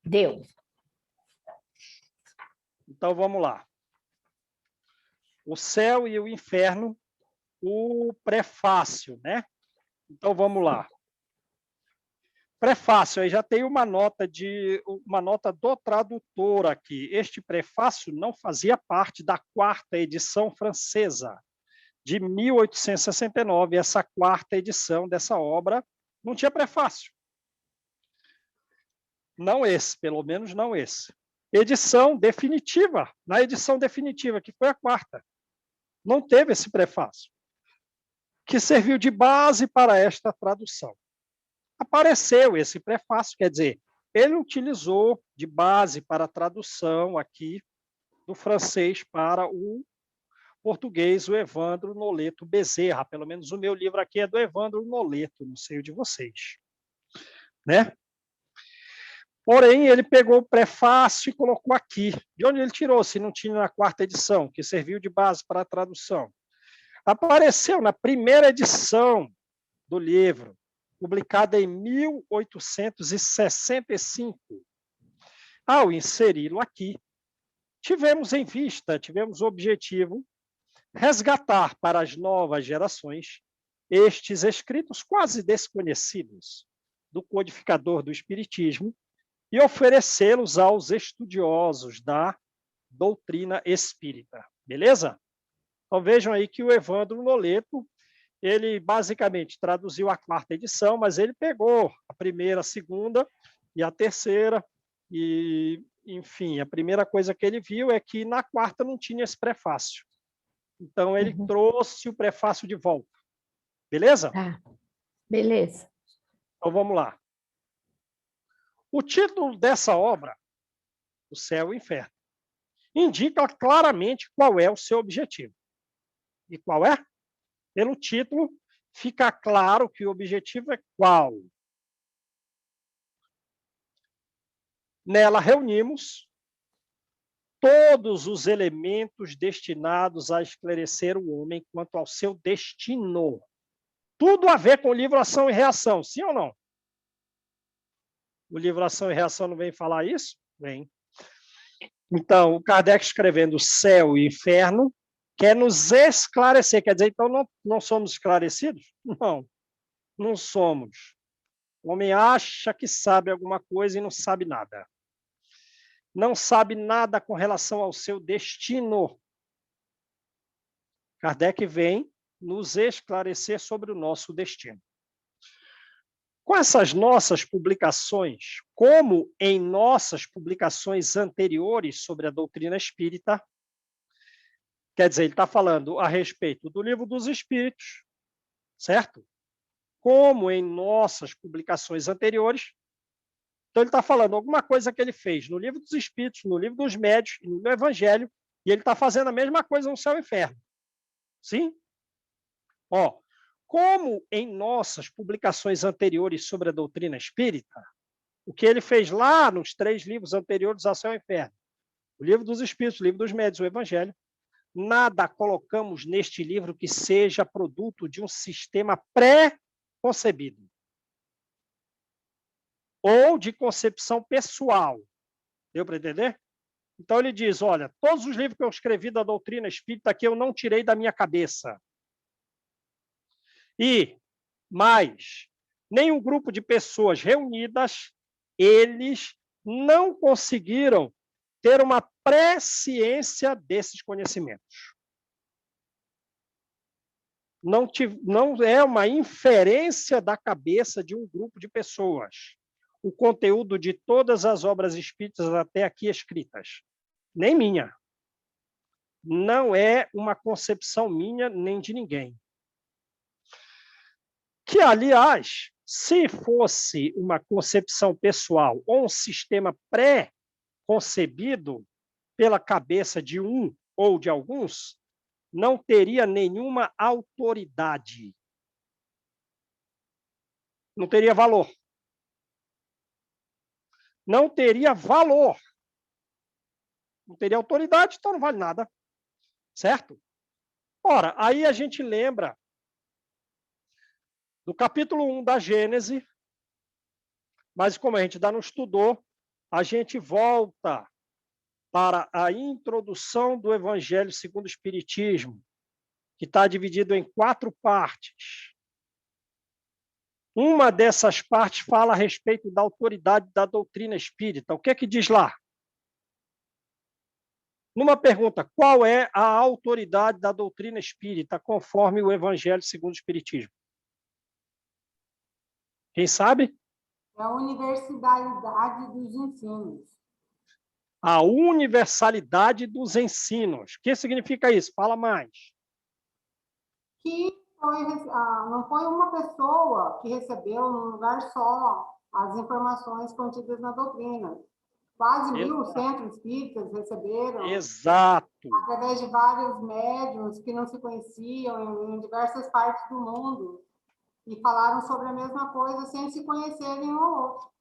Deu. Então, vamos lá. O céu e o inferno, o prefácio, né? Então, vamos lá. Prefácio, aí já tem uma nota do tradutor aqui. Este prefácio não fazia parte da quarta edição francesa de 1869. Essa quarta edição dessa obra não tinha prefácio. Não esse, pelo menos não esse. Edição definitiva, na edição definitiva, que foi a quarta, não teve esse prefácio, que serviu de base para esta tradução. Apareceu esse prefácio, quer dizer, ele utilizou de base para a tradução aqui do francês para o português, o Evandro Noleto Bezerra. Pelo menos o meu livro aqui é do Evandro Noleto, não sei o de vocês, né? Porém, ele pegou o prefácio e colocou aqui. De onde ele tirou, se não tinha na quarta edição, que serviu de base para a tradução? Apareceu na primeira edição do livro, publicada em 1865. Ao inseri-lo aqui, tivemos o objetivo, resgatar para as novas gerações estes escritos quase desconhecidos do codificador do Espiritismo e oferecê-los aos estudiosos da doutrina espírita. Beleza? Então vejam aí que o Evandro Noleto, ele basicamente traduziu a quarta edição, mas ele pegou a primeira, a segunda e a terceira, e, enfim, a primeira coisa que ele viu é que na quarta não tinha esse prefácio. Então, ele trouxe o prefácio de volta. Beleza? Tá. Beleza. Então, vamos lá. O título dessa obra, O Céu e o Inferno, indica claramente qual é o seu objetivo. E qual é? Pelo título, fica claro que o objetivo é qual? Nela reunimos todos os elementos destinados a esclarecer o homem quanto ao seu destino. Tudo a ver com o livro Ação e Reação, sim ou não? O livro Ação e Reação não vem falar isso? Vem. Então, o Kardec escrevendo Céu e Inferno quer nos esclarecer. Quer dizer, então, não somos esclarecidos? Não, não somos. O homem acha que sabe alguma coisa e não sabe nada. Não sabe nada com relação ao seu destino. Kardec vem nos esclarecer sobre o nosso destino. Com essas nossas publicações, como em nossas publicações anteriores sobre a doutrina espírita, quer dizer, ele está falando a respeito do Livro dos Espíritos, certo? Como em nossas publicações anteriores, então ele está falando alguma coisa que ele fez no Livro dos Espíritos, no Livro dos Médiuns e no Evangelho, e ele está fazendo a mesma coisa no Céu e Inferno. Sim? Ó, como em nossas publicações anteriores sobre a doutrina espírita, o que ele fez lá nos 3 livros anteriores ao Céu e Inferno, o Livro dos Espíritos, o Livro dos Médiuns, o Evangelho, nada colocamos neste livro que seja produto de um sistema pré-concebido ou de concepção pessoal. Deu para entender? Então ele diz, olha, todos os livros que eu escrevi da doutrina espírita que eu não tirei da minha cabeça. E, mais, nenhum grupo de pessoas reunidas, eles não conseguiram ter uma presciência desses conhecimentos. Não é uma inferência da cabeça de um grupo de pessoas o conteúdo de todas as obras espíritas até aqui escritas. Nem minha. Não é uma concepção minha nem de ninguém. Que, aliás, se fosse uma concepção pessoal ou um sistema pré-concebido pela cabeça de um ou de alguns, não teria nenhuma autoridade. Não teria valor. Não teria valor. Não teria autoridade, então não vale nada. Certo? Ora, aí a gente lembra do capítulo 1 da Gênese, mas como a gente ainda não estudou, a gente volta para a introdução do Evangelho segundo o Espiritismo, que está dividido em 4 partes. Uma dessas partes fala a respeito da autoridade da doutrina espírita. O que é que diz lá? Numa pergunta, qual é a autoridade da doutrina espírita, conforme o Evangelho segundo o Espiritismo? Quem sabe? É a universalidade dos ensinos. A universalidade dos ensinos. O que significa isso? Fala mais. Que não foi uma pessoa que recebeu num lugar só as informações contidas na doutrina. Quase 1000 centros espíritas receberam. Exato. Através de vários médiuns que não se conheciam em diversas partes do mundo e falaram sobre a mesma coisa sem se conhecerem um ao outro.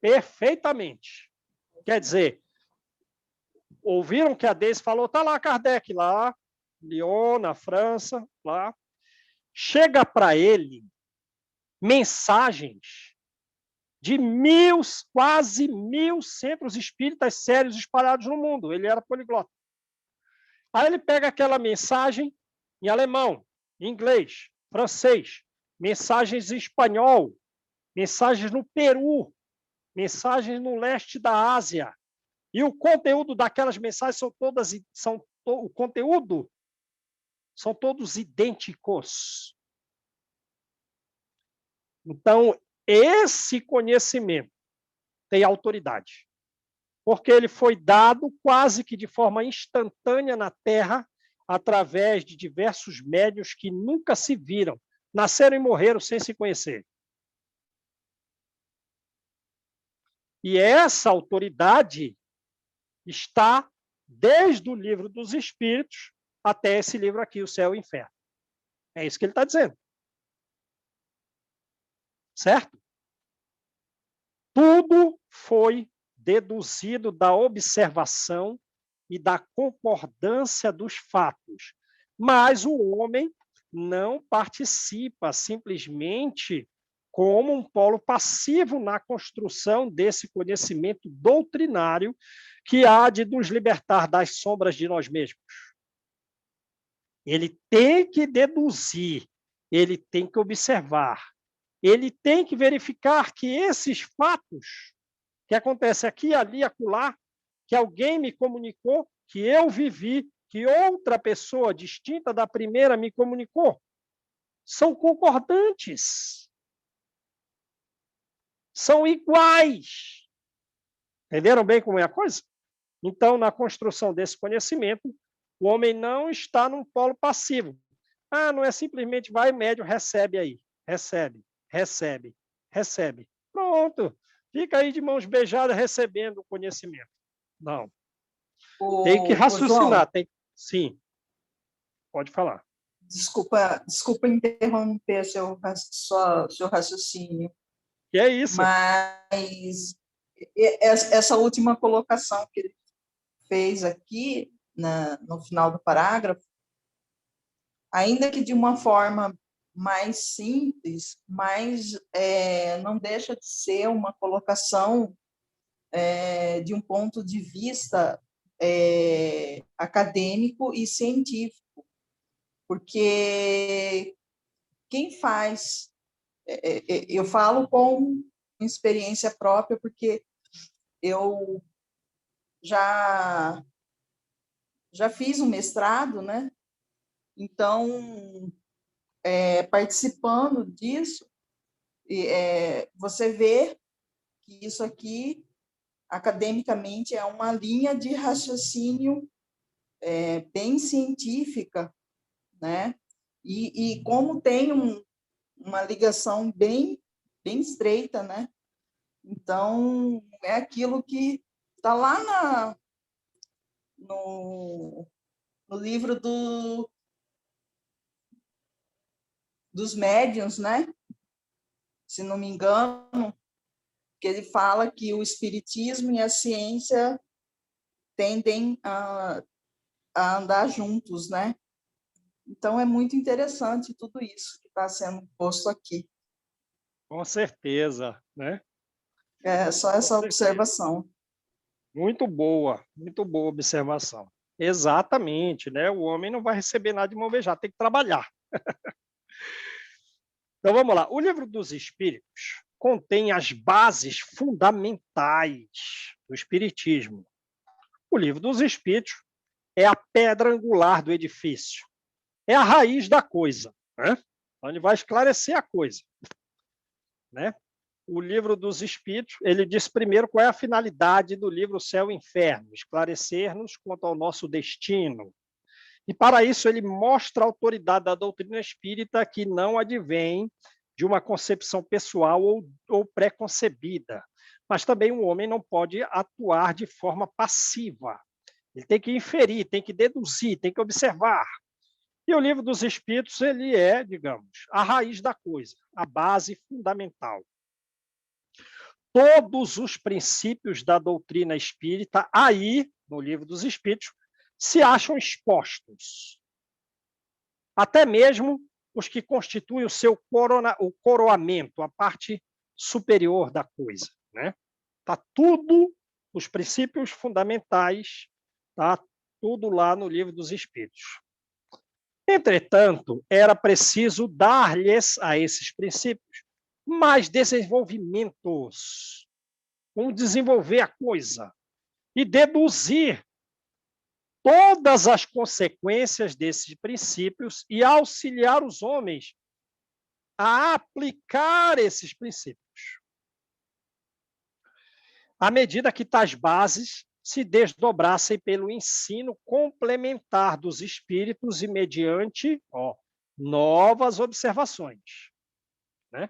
Perfeitamente. Quer dizer, ouviram que a Deise falou, está lá Kardec, lá, Lyon, na França, lá. Chega para ele mensagens de quase 1000 centros espíritas sérios espalhados no mundo. Ele era poliglota. Aí ele pega aquela mensagem em alemão, em inglês, francês, mensagens em espanhol, mensagens no Peru, mensagens no leste da Ásia. E o conteúdo daquelas mensagens o conteúdo são todos idênticos. Então, esse conhecimento tem autoridade, porque ele foi dado quase que de forma instantânea na Terra, através de diversos médiuns que nunca se viram, nasceram e morreram sem se conhecer. E essa autoridade está desde o livro dos Espíritos até esse livro aqui, O Céu e o Inferno. É isso que ele está dizendo. Certo? Tudo foi deduzido da observação e da concordância dos fatos. Mas o homem não participa simplesmente como um polo passivo na construção desse conhecimento doutrinário que há de nos libertar das sombras de nós mesmos. Ele tem que deduzir, ele tem que observar, ele tem que verificar que esses fatos que acontecem aqui, ali, acolá, que alguém me comunicou, que eu vivi, que outra pessoa distinta da primeira me comunicou, são concordantes, são iguais. Entenderam bem como é a coisa? Então, na construção desse conhecimento, o homem não está num polo passivo. Ah, não é simplesmente vai, médio, recebe aí. Recebe, recebe, recebe. Pronto. Fica aí de mãos beijadas recebendo o conhecimento. Não. Tem que raciocinar. Tem... Sim. Pode falar. Desculpa interromper seu raciocínio. Que é isso? Mas essa última colocação que ele fez aqui, no final do parágrafo, ainda que de uma forma mais simples, mas não deixa de ser uma colocação de um ponto de vista acadêmico e científico, porque quem faz, eu falo com experiência própria, porque eu já fiz um mestrado, né? Então, participando disso, você vê que isso aqui, academicamente, é uma linha de raciocínio bem científica, né? E como tem uma ligação bem estreita, né? Então, é aquilo que está lá no livro dos médiuns, né? Se não me engano, que ele fala que o espiritismo e a ciência tendem a andar juntos, né? Então, é muito interessante tudo isso que está sendo posto aqui. Com certeza, né? É só essa observação. Muito boa observação. Exatamente, né? O homem não vai receber nada de mão beijada, tem que trabalhar. Então, vamos lá. O Livro dos Espíritos contém as bases fundamentais do Espiritismo. O Livro dos Espíritos é a pedra angular do edifício, é a raiz da coisa, né? Então, ele vai esclarecer a coisa, né? O Livro dos Espíritos, ele diz primeiro qual é a finalidade do livro Céu e Inferno, esclarecer-nos quanto ao nosso destino. E, para isso, ele mostra a autoridade da doutrina espírita que não advém de uma concepção pessoal ou preconcebida. Mas também o homem não pode atuar de forma passiva. Ele tem que inferir, tem que deduzir, tem que observar. E o Livro dos Espíritos, ele é, digamos, a raiz da coisa, a base fundamental. Todos os princípios da doutrina espírita, aí, no Livro dos Espíritos, se acham expostos. Até mesmo os que constituem o seu o coroamento, a parte superior da coisa, né? Tá tudo, os princípios fundamentais, tá tudo lá no Livro dos Espíritos. Entretanto, era preciso dar-lhes a esses princípios mais desenvolvimentos, como desenvolver a coisa e deduzir todas as consequências desses princípios e auxiliar os homens a aplicar esses princípios. À medida que tais bases se desdobrassem pelo ensino complementar dos espíritos e mediante novas observações, né?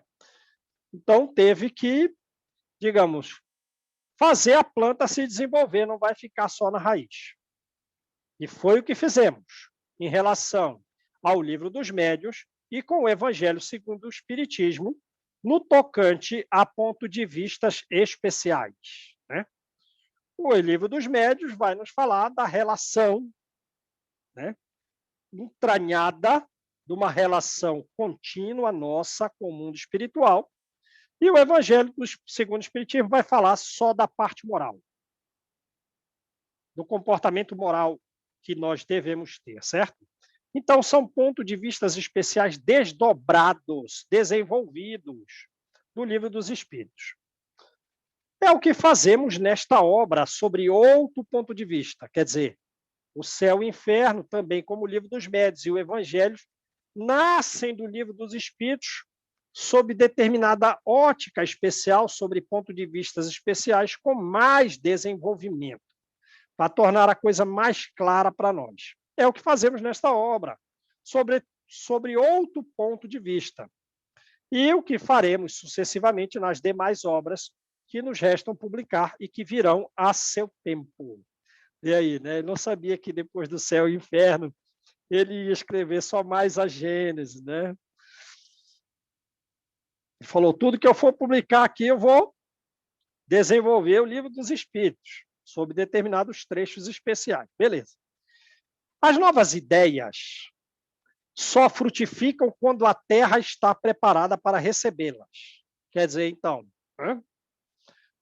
Então, teve que, digamos, fazer a planta se desenvolver, não vai ficar só na raiz. E foi o que fizemos em relação ao Livro dos Médiuns e com o Evangelho segundo o Espiritismo, no tocante a ponto de vistas especiais, né? O Livro dos Médiuns vai nos falar da relação, né, entranhada, de uma relação contínua nossa com o mundo espiritual, e o Evangelho segundo o Espiritismo vai falar só da parte moral, do comportamento moral que nós devemos ter, certo? Então, são pontos de vistas especiais desdobrados, desenvolvidos no Livro dos Espíritos. É o que fazemos nesta obra sobre outro ponto de vista, quer dizer, o Céu e o Inferno, também como o Livro dos Médiuns e o Evangelho, nascem do Livro dos Espíritos sob determinada ótica especial, sobre pontos de vistas especiais com mais desenvolvimento, para tornar a coisa mais clara para nós. É o que fazemos nesta obra, sobre outro ponto de vista. E o que faremos sucessivamente nas demais obras que nos restam publicar e que virão a seu tempo. E aí, né? Eu não sabia que depois do Céu e Inferno ele ia escrever só mais a Gênesis, né? Ele falou, tudo que eu for publicar aqui, eu vou desenvolver o Livro dos Espíritos, sob determinados trechos especiais. Beleza. As novas ideias só frutificam quando a Terra está preparada para recebê-las. Quer dizer, então,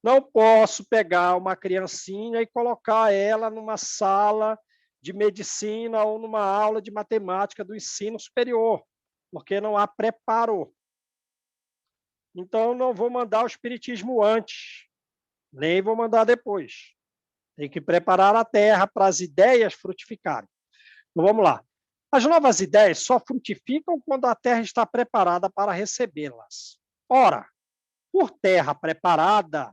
não posso pegar uma criancinha e colocar ela numa sala de medicina ou numa aula de matemática do ensino superior, porque não há preparo. Então, não vou mandar o espiritismo antes, nem vou mandar depois. Tem que preparar a terra para as ideias frutificarem. Então, vamos lá. As novas ideias só frutificam quando a terra está preparada para recebê-las. Ora, por terra preparada,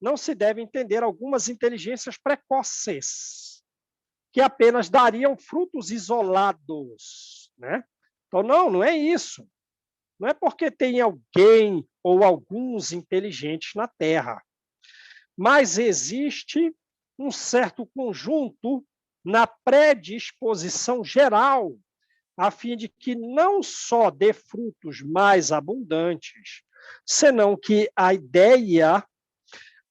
não se deve entender algumas inteligências precoces, que apenas dariam frutos isolados, né? Então, não é isso. Não é porque tem alguém ou alguns inteligentes na Terra, mas existe um certo conjunto na predisposição geral, a fim de que não só dê frutos mais abundantes, senão que a ideia,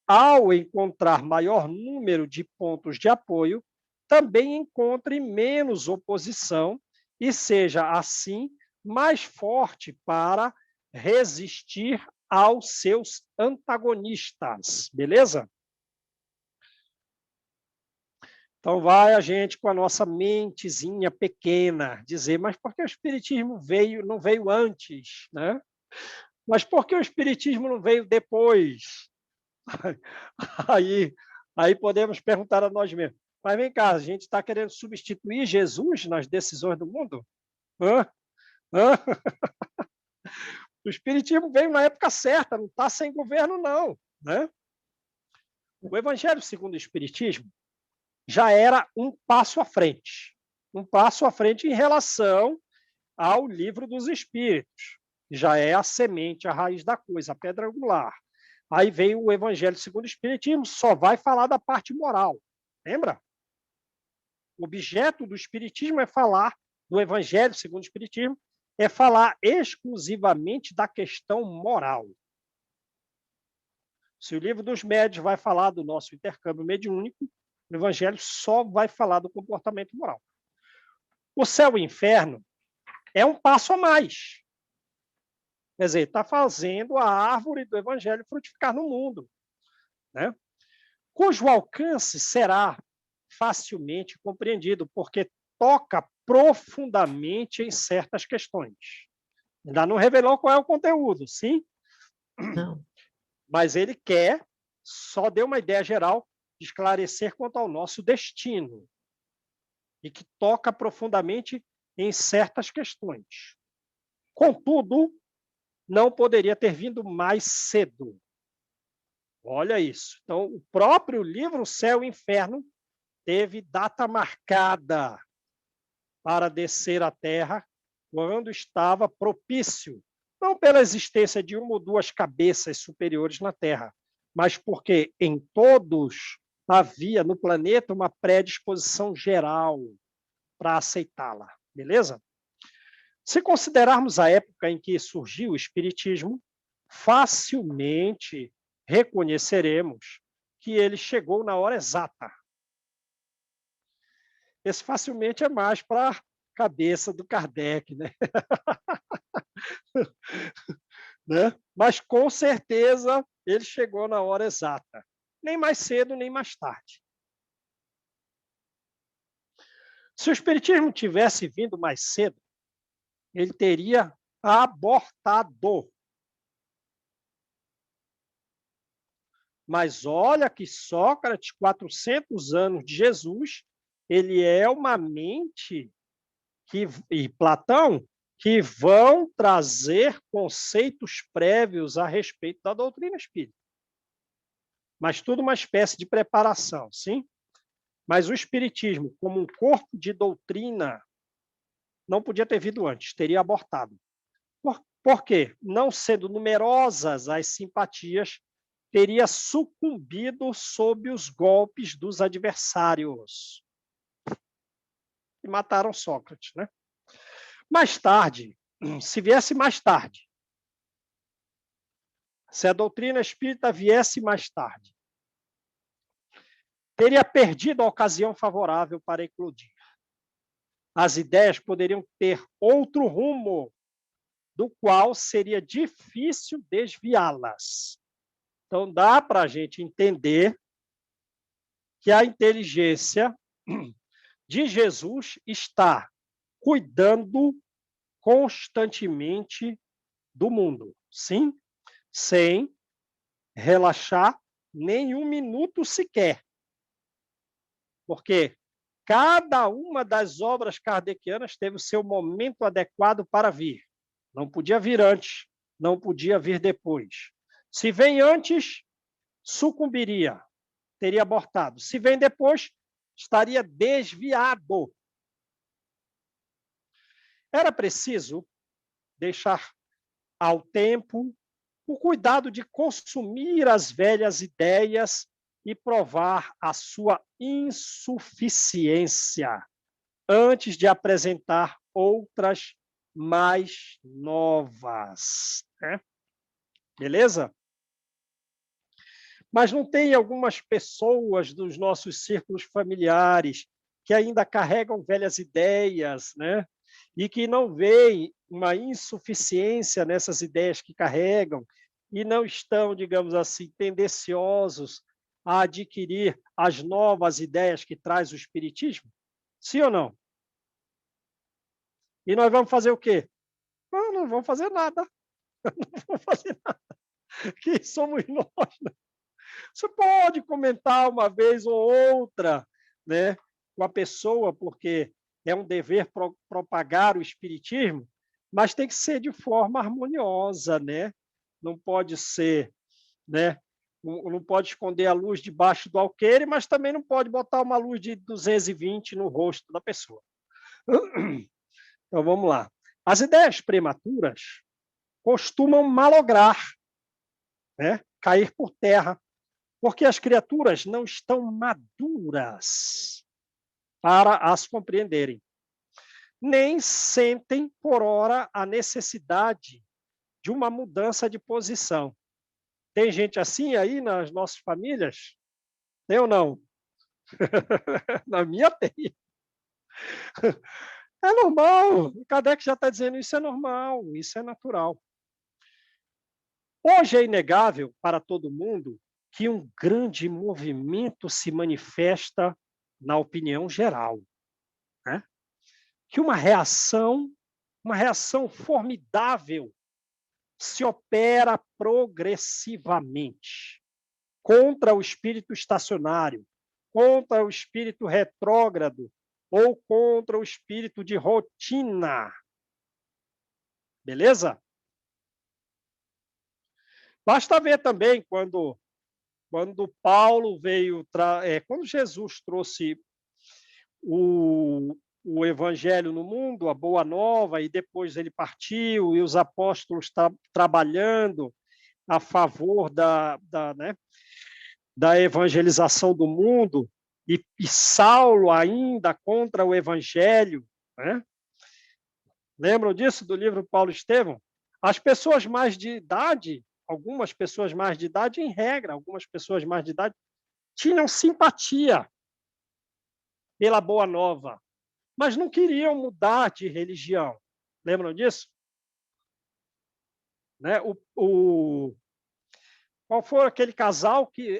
ao encontrar maior número de pontos de apoio, também encontre menos oposição e seja, assim, mais forte para resistir aos seus antagonistas, beleza? Então, vai a gente com a nossa mentezinha pequena dizer, mas por que o Espiritismo não veio antes, né? Mas por que o Espiritismo não veio depois? Aí podemos perguntar a nós mesmos, mas vem cá, a gente está querendo substituir Jesus nas decisões do mundo? Hã? Hã? O Espiritismo veio na época certa, não está sem governo, não, né? O Evangelho segundo o Espiritismo já era um passo à frente em relação ao Livro dos Espíritos, que já é a semente, a raiz da coisa, a pedra angular. Aí veio o Evangelho segundo o Espiritismo, só vai falar da parte moral, lembra? O objeto do Espiritismo é falar, do Evangelho segundo o Espiritismo, é falar exclusivamente da questão moral. Se o Livro dos Médiuns vai falar do nosso intercâmbio mediúnico, o Evangelho só vai falar do comportamento moral. O céu e o inferno é um passo a mais. Quer dizer, está fazendo a árvore do Evangelho frutificar no mundo, né? Cujo alcance será facilmente compreendido, porque toca profundamente em certas questões. Ainda não revelou qual é o conteúdo, sim? Não. Mas ele só deu uma ideia geral de esclarecer quanto ao nosso destino e que toca profundamente em certas questões. Contudo, não poderia ter vindo mais cedo. Olha isso. Então, o próprio livro Céu e Inferno teve data marcada para descer à Terra quando estava propício, não pela existência de uma ou duas cabeças superiores na Terra, mas porque em todos havia no planeta uma predisposição geral para aceitá-la, beleza? Se considerarmos a época em que surgiu o Espiritismo, facilmente reconheceremos que ele chegou na hora exata. Esse facilmente é mais para a cabeça do Kardec, né? Né? Mas, com certeza, ele chegou na hora exata. Nem mais cedo, nem mais tarde. Se o Espiritismo tivesse vindo mais cedo, ele teria abortado. Mas olha que Sócrates, 400 anos de Jesus, ele é uma mente e Platão que vão trazer conceitos prévios a respeito da doutrina espírita. Mas tudo uma espécie de preparação, sim? Mas o Espiritismo, como um corpo de doutrina, não podia ter vindo antes, teria abortado. Por quê? Não sendo numerosas as simpatias, teria sucumbido sob os golpes dos adversários. E mataram Sócrates, né? Mais tarde, se viesse mais tarde, se a doutrina espírita viesse mais tarde, teria perdido a ocasião favorável para eclodir. As ideias poderiam ter outro rumo, do qual seria difícil desviá-las. Então, dá para a gente entender que a inteligência de Jesus está cuidando constantemente do mundo, sim, sem relaxar nem um minuto sequer. Porque cada uma das obras kardecianas teve o seu momento adequado para vir. Não podia vir antes, não podia vir depois. Se vem antes, sucumbiria, teria abortado. Se vem depois, estaria desviado. Era preciso deixar ao tempo o cuidado de consumir as velhas ideias e provar a sua insuficiência antes de apresentar outras mais novas, né? Beleza? Mas não tem algumas pessoas dos nossos círculos familiares que ainda carregam velhas ideias, né? E que não veem uma insuficiência nessas ideias que carregam e não estão, digamos assim, tendenciosos a adquirir as novas ideias que traz o Espiritismo? Sim ou não? E nós vamos fazer o quê? Não vamos fazer nada. Não vamos fazer nada. Quem somos nós? Você pode comentar uma vez ou outra, né, com a pessoa, porque é um dever propagar o Espiritismo, mas tem que ser de forma harmoniosa, né? Não pode ser, né? Não pode esconder a luz debaixo do alqueire, mas também não pode botar uma luz de 220 no rosto da pessoa. Então vamos lá. As ideias prematuras costumam malograr, né? Cair por terra, porque as criaturas não estão maduras para as compreenderem, nem sentem por hora a necessidade de uma mudança de posição. Tem gente assim aí nas nossas famílias? Tem ou não? Na minha tem. É normal. O Kardec já está dizendo isso é normal, isso é natural. Hoje é inegável para todo mundo que um grande movimento se manifesta na opinião geral, né? Que uma reação formidável se opera progressivamente contra o espírito estacionário, contra o espírito retrógrado ou contra o espírito de rotina. Beleza? Basta ver também quando Paulo veio, quando Jesus trouxe o evangelho no mundo, a boa nova, e depois ele partiu, e os apóstolos trabalhando a favor né, da evangelização do mundo, e Saulo ainda contra o evangelho, né? Lembram disso do livro Paulo Estevão? As pessoas mais de idade, algumas pessoas mais de idade, em regra, algumas pessoas mais de idade, tinham simpatia pela boa nova, mas não queriam mudar de religião. Lembram disso? Né? Qual foi aquele casal que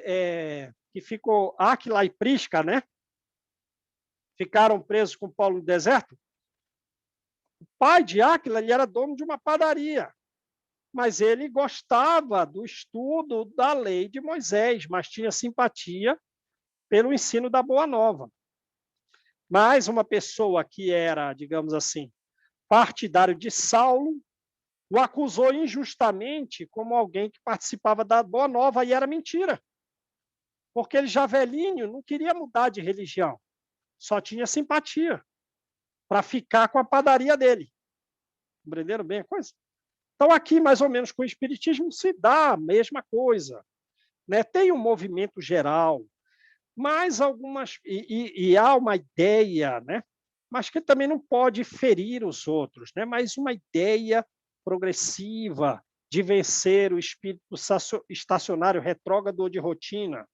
ficou, Áquila e Prisca, né? Ficaram presos com Paulo no deserto? O pai de Áquila, ele era dono de uma padaria, mas ele gostava do estudo da lei de Moisés, mas tinha simpatia pelo ensino da Boa Nova. Mas uma pessoa que era, digamos assim, partidário de Saulo, o acusou injustamente como alguém que participava da Boa Nova, e era mentira. Porque ele já velhinho não queria mudar de religião, só tinha simpatia para ficar com a padaria dele. Compreenderam bem a coisa? Então, aqui, mais ou menos, com o Espiritismo se dá a mesma coisa, né? Tem um movimento geral, mas algumas. E há uma ideia, né? Mas que também não pode ferir os outros, né? Mas uma ideia progressiva de vencer o espírito estacionário, retrógrado ou de rotina.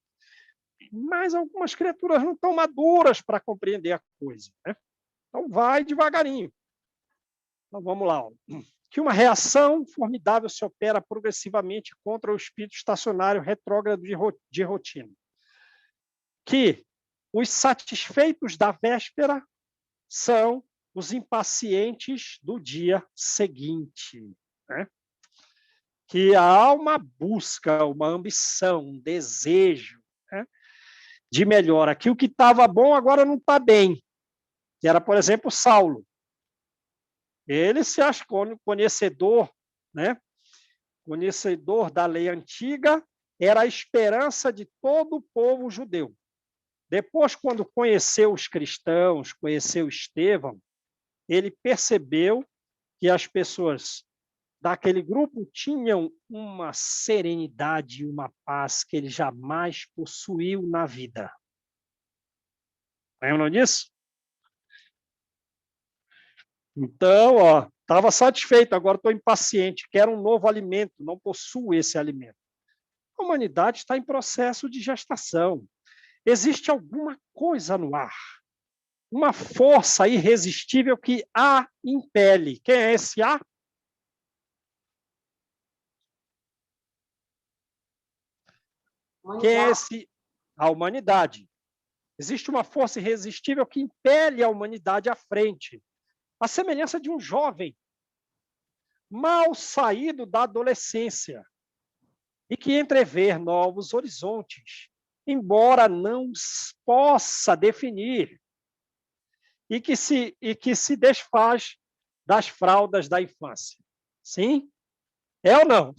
Mas algumas criaturas não estão maduras para compreender a coisa, né? Então, vai devagarinho. Então, vamos lá. Ó. Que uma reação formidável se opera progressivamente contra o espírito estacionário retrógrado de rotina. Que os satisfeitos da véspera são os impacientes do dia seguinte, né? Que a alma busca uma ambição, um desejo, né, de melhora. Que o que estava bom agora não está bem. Que era, por exemplo, Saulo. Ele se acha conhecedor, né? Conhecedor da lei antiga, era a esperança de todo o povo judeu. Depois, quando conheceu os cristãos, conheceu Estevão, ele percebeu que as pessoas daquele grupo tinham uma serenidade e uma paz que ele jamais possuiu na vida. Lembram disso? Então, ó, estava satisfeito, agora estou impaciente, quero um novo alimento, não possuo esse alimento. A humanidade está em processo de gestação. Existe alguma coisa no ar, uma força irresistível que a impele. Quem é esse A? Quem é esse? A humanidade. Existe uma força irresistível que impele a humanidade à frente. A semelhança de um jovem mal saído da adolescência e que entrever novos horizontes, embora não possa definir, e que se desfaz das fraldas da infância. Sim? É ou não?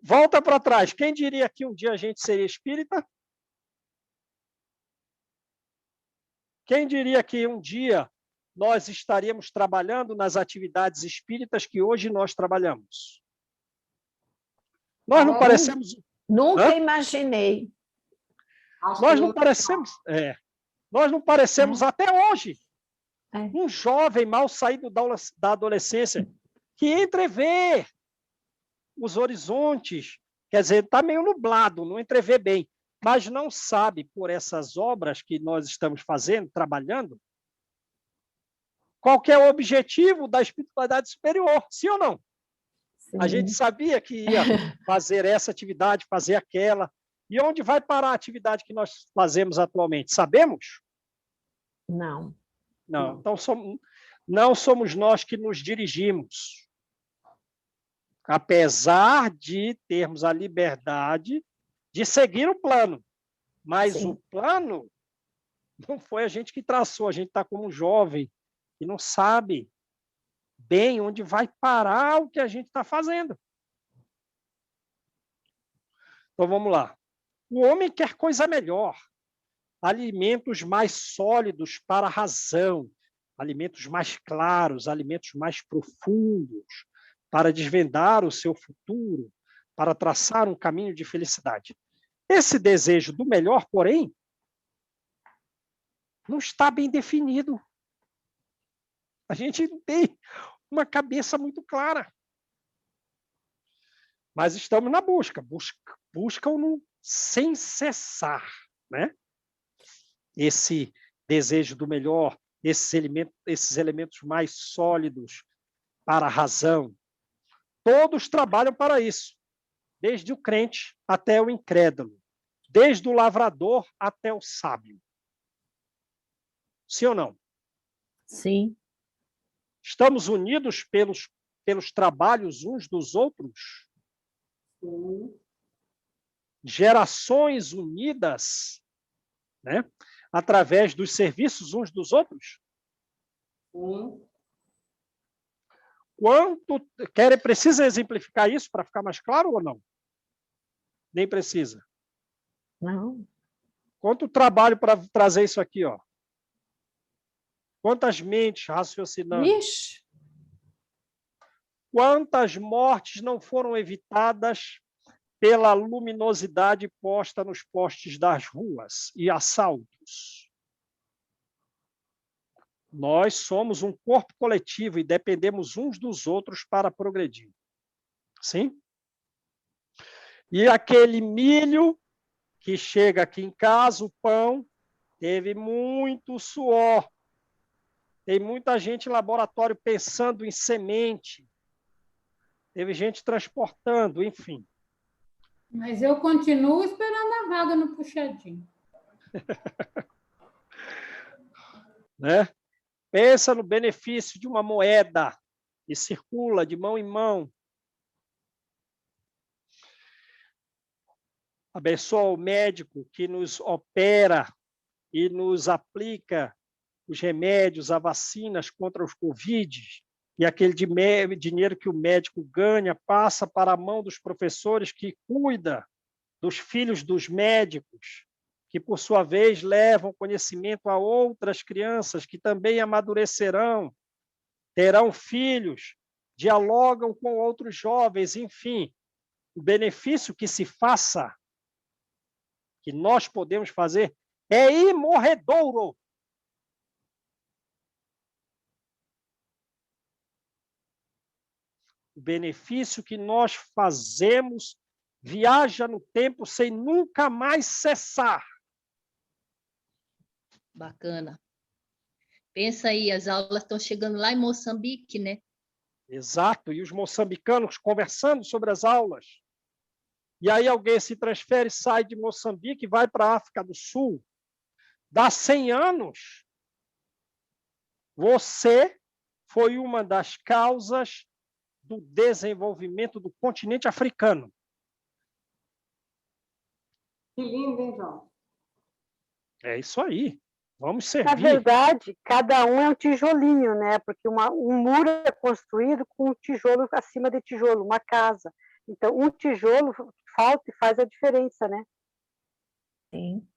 Volta para trás. Quem diria que um dia a gente seria espírita? Quem diria que um dia nós estaríamos trabalhando nas atividades espíritas que hoje nós trabalhamos? Nós não parecemos... Nunca imaginei. Nós não parecemos... Nós não parecemos até hoje. Um jovem mal saído da adolescência que entrevê os horizontes, quer dizer, está meio nublado, não entrevê bem, mas não sabe, por essas obras que nós estamos fazendo, trabalhando, qual que é o objetivo da espiritualidade superior, sim ou não? Sim. A gente sabia que ia fazer essa atividade, fazer aquela, e onde vai parar a atividade que nós fazemos atualmente? Sabemos? Não. Não. Então, não somos nós que nos dirigimos. Apesar de termos a liberdade de seguir o plano. Mas Sim. o plano não foi a gente que traçou. A gente está como um jovem e não sabe bem onde vai parar o que a gente está fazendo. Então, vamos lá. O homem quer coisa melhor. Alimentos mais sólidos para a razão. Alimentos mais claros, alimentos mais profundos, para desvendar o seu futuro, para traçar um caminho de felicidade. Esse desejo do melhor, porém, não está bem definido. A gente não tem uma cabeça muito clara. Mas estamos na busca. Buscam-no sem cessar, né? Esse desejo do melhor, esses elementos mais sólidos para a razão. Todos trabalham para isso, desde o crente até o incrédulo, desde o lavrador até o sábio. Sim ou não? Sim. Estamos unidos pelos trabalhos uns dos outros? Sim. Gerações unidas, né? Através dos serviços uns dos outros? Sim. Precisa exemplificar isso para ficar mais claro ou não? Nem precisa. Não. Quanto trabalho para trazer isso aqui, ó? Quantas mentes raciocinando? Ixi. Quantas mortes não foram evitadas pela luminosidade posta nos postes das ruas e assaltos? Nós somos um corpo coletivo e dependemos uns dos outros para progredir. Sim? E aquele milho que chega aqui em casa, o pão, teve muito suor. Tem muita gente em laboratório pensando em semente. Teve gente transportando, enfim. Mas eu continuo esperando a vaga no puxadinho. Né? Pensa no benefício de uma moeda que circula de mão em mão. Abençoa o médico que nos opera e nos aplica os remédios, as vacinas contra os Covid, e aquele dinheiro que o médico ganha passa para a mão dos professores que cuidam dos filhos dos médicos, que, por sua vez, levam conhecimento a outras crianças que também amadurecerão, terão filhos, dialogam com outros jovens, enfim, o benefício que se faça, que nós podemos fazer, é imorredouro. O benefício que nós fazemos viaja no tempo sem nunca mais cessar. Bacana. Pensa aí, as aulas estão chegando lá em Moçambique, né? Exato, e os moçambicanos conversando sobre as aulas. e aí alguém se transfere, sai de Moçambique, vai para a África do Sul, dá 100 anos, você foi uma das causas do desenvolvimento do continente africano. Que lindo, hein, João? É isso aí. Vamos Na servir. verdade, cada um é um tijolinho, né? Porque um muro é construído com um tijolo acima de tijolo, uma casa. Então, um tijolo falta e faz a diferença, né? Sim.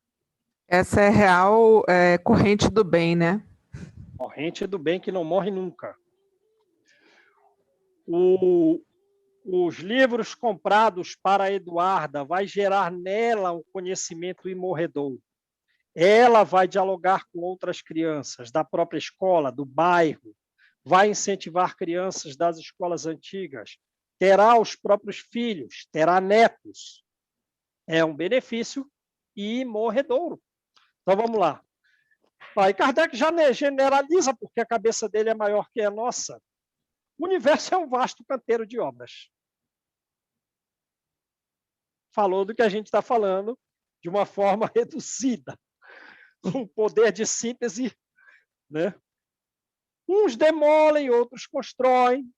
Essa é real corrente do bem, né? Corrente do bem que não morre nunca. Os livros comprados para a Eduarda vai gerar nela um conhecimento imorredor. Ela vai dialogar com outras crianças da própria escola, do bairro, vai incentivar crianças das escolas antigas, terá os próprios filhos, terá netos. É um benefício imorredouro. Então, vamos lá. E Kardec já generaliza, porque a cabeça dele é maior que a nossa. O universo é um vasto canteiro de obras. Falou do que a gente está falando de uma forma reduzida, um poder de síntese, né? Uns demolem, outros constroem,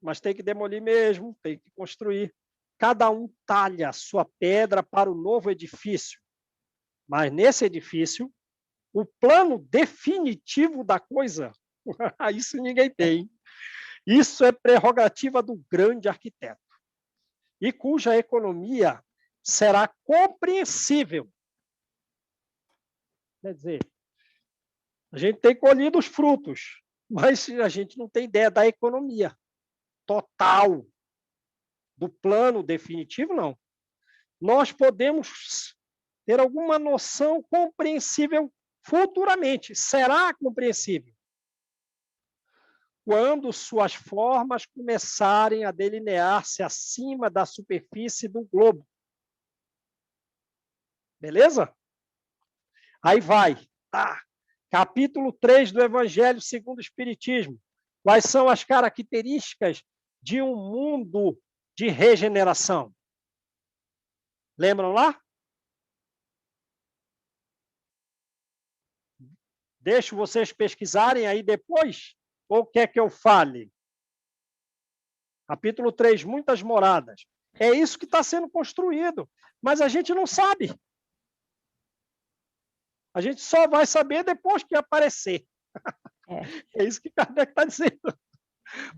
mas tem que demolir mesmo, tem que construir. Cada um talha a sua pedra para o novo edifício. Mas nesse edifício, o plano definitivo da coisa, isso ninguém tem. Isso é prerrogativa do grande arquiteto, e cuja economia será compreensível. Quer dizer, a gente tem colhido os frutos, mas a gente não tem ideia da economia total, do plano definitivo, não. Nós podemos ter alguma noção compreensível futuramente. Será compreensível quando suas formas começarem a delinear-se acima da superfície do globo. Beleza? Aí vai. Tá. Capítulo 3 do Evangelho segundo o Espiritismo. Quais são as características de um mundo de regeneração? Lembram lá? Deixo vocês pesquisarem aí depois, ou quer que eu fale? Capítulo 3, muitas moradas. É isso que está sendo construído, mas a gente não sabe. A gente só vai saber depois que aparecer. É isso que Kardec está dizendo.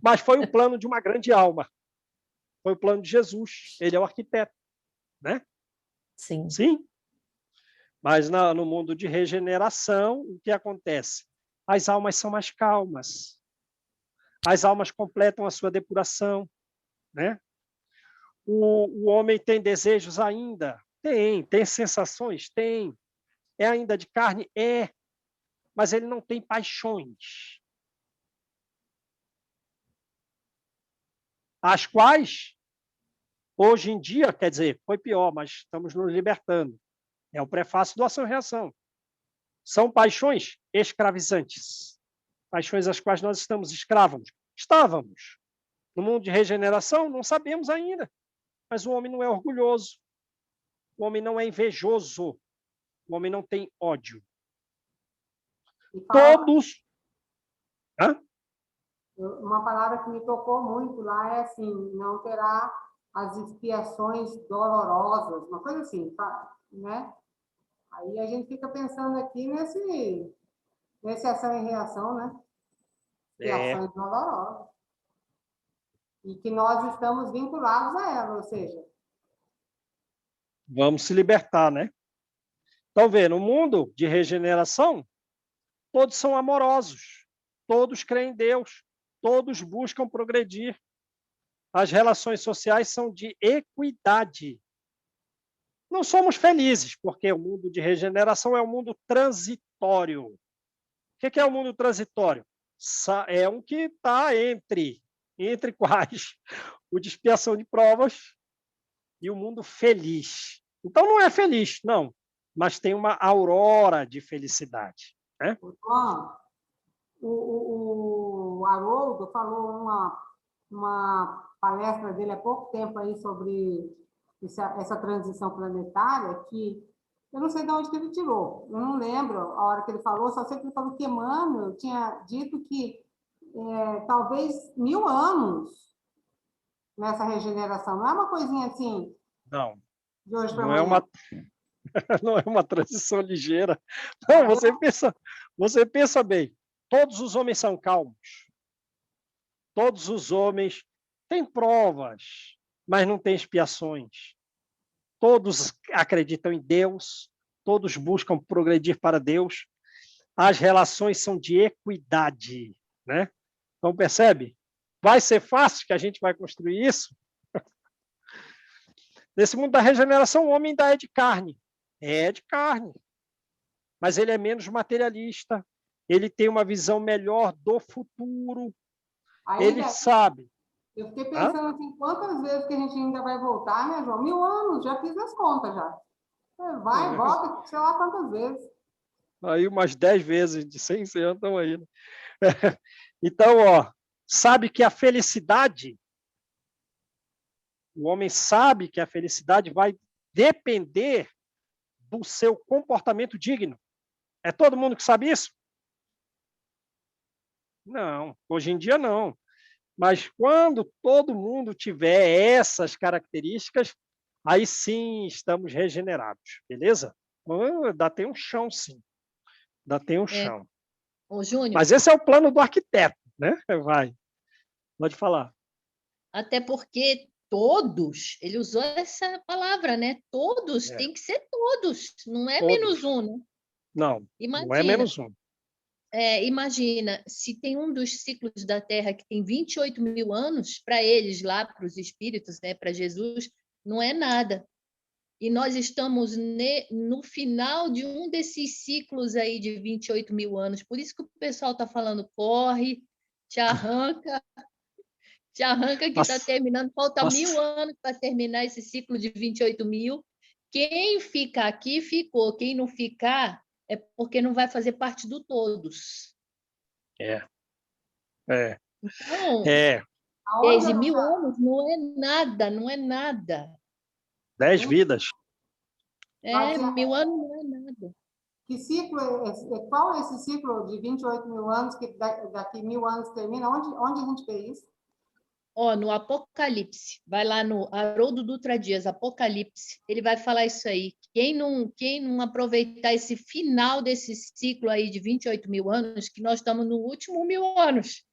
Mas foi o plano de uma grande alma. Foi o plano de Jesus. Ele é o arquiteto, né? Sim. Sim. Mas no mundo de regeneração, o que acontece? As almas são mais calmas. As almas completam a sua depuração, né? O homem tem desejos ainda? Tem sensações? Tem. É ainda de carne? É. Mas ele não tem paixões. As quais, hoje em dia, quer dizer, foi pior, mas estamos nos libertando. É o prefácio do Ação e Reação. São paixões escravizantes. Paixões às quais nós estamos escravos. Estávamos. No mundo de regeneração, não sabemos ainda. Mas o homem não é orgulhoso. O homem não é invejoso. O homem não tem ódio. Todos... Hã? Uma palavra que me tocou muito lá é assim, não terá as expiações dolorosas, uma coisa assim, né? Aí a gente fica pensando aqui nesse ação e reação, né? Expiações dolorosas. E que nós estamos vinculados a ela, ou seja... Vamos se libertar, né? Então, vê, no mundo de regeneração, todos são amorosos, todos creem em Deus, todos buscam progredir. As relações sociais são de equidade. Não somos felizes, porque o mundo de regeneração é um mundo transitório. O que é o mundo transitório? É um que está entre quais? O de expiação de provas e o mundo feliz. Então, não é feliz, não, mas tem uma aurora de felicidade, né? O Haroldo falou uma palestra dele há pouco tempo aí sobre essa transição planetária, que eu não sei de onde que ele tirou, eu não lembro a hora que ele falou, só sei que ele falou que Emmanuel tinha dito que talvez 1000 anos nessa regeneração, não é uma coisinha assim, Não, de hoje para não é amanhã. não é uma transição ligeira. Não, você pensa bem, todos os homens são calmos. Todos os homens têm provas, mas não têm expiações. Todos acreditam em Deus, todos buscam progredir para Deus. As relações são de equidade, né? Então, percebe? Vai ser fácil que a gente vai construir isso? Nesse mundo da regeneração, o homem ainda é de carne. É de carne. Mas ele é menos materialista. Ele tem uma visão melhor do futuro. Ele sabe. Eu fiquei pensando assim, quantas vezes que a gente ainda vai voltar, né, João? 1000 anos, já fiz as contas já. Vai, volta, sei lá quantas vezes. Aí umas 10 vezes, de 100 anos estão aí. Né? Então, sabe que a felicidade, o homem sabe que a felicidade vai depender do seu comportamento digno. É todo mundo que sabe isso? Não, hoje em dia não. Mas quando todo mundo tiver essas características, aí sim estamos regenerados, beleza? Dá tem um chão, sim. Dá tem um chão. Ô, Júnior. Mas esse é o plano do arquiteto, né? Vai. Pode falar. Até porque todos, ele usou essa palavra, né? Todos, tem que ser todos, não é Todos. menos um, né? Não, Imagina, não é menos um. Imagina, se tem um dos ciclos da Terra que tem 28 mil anos, para eles lá, para os espíritos, né, para Jesus, não é nada. E nós estamos no final de um desses ciclos aí de 28 mil anos. Por isso que o pessoal está falando, corre, te arranca que está terminando. Falta 1000 anos para terminar esse ciclo de 28 mil. Quem ficar aqui, ficou. Quem não ficar, é porque não vai fazer parte do todos. Então, 10 mil anos não é nada, não é nada. 10 vidas. 1000 anos não é nada. Que ciclo qual é esse ciclo de 28 mil anos, que daqui 1000 anos termina? Onde a gente vê isso? No Apocalipse, vai lá no Haroldo Dutra Dias, Apocalipse, ele vai falar isso aí. Quem não aproveitar esse final desse ciclo aí de 28 mil anos, que nós estamos no último 1000 anos,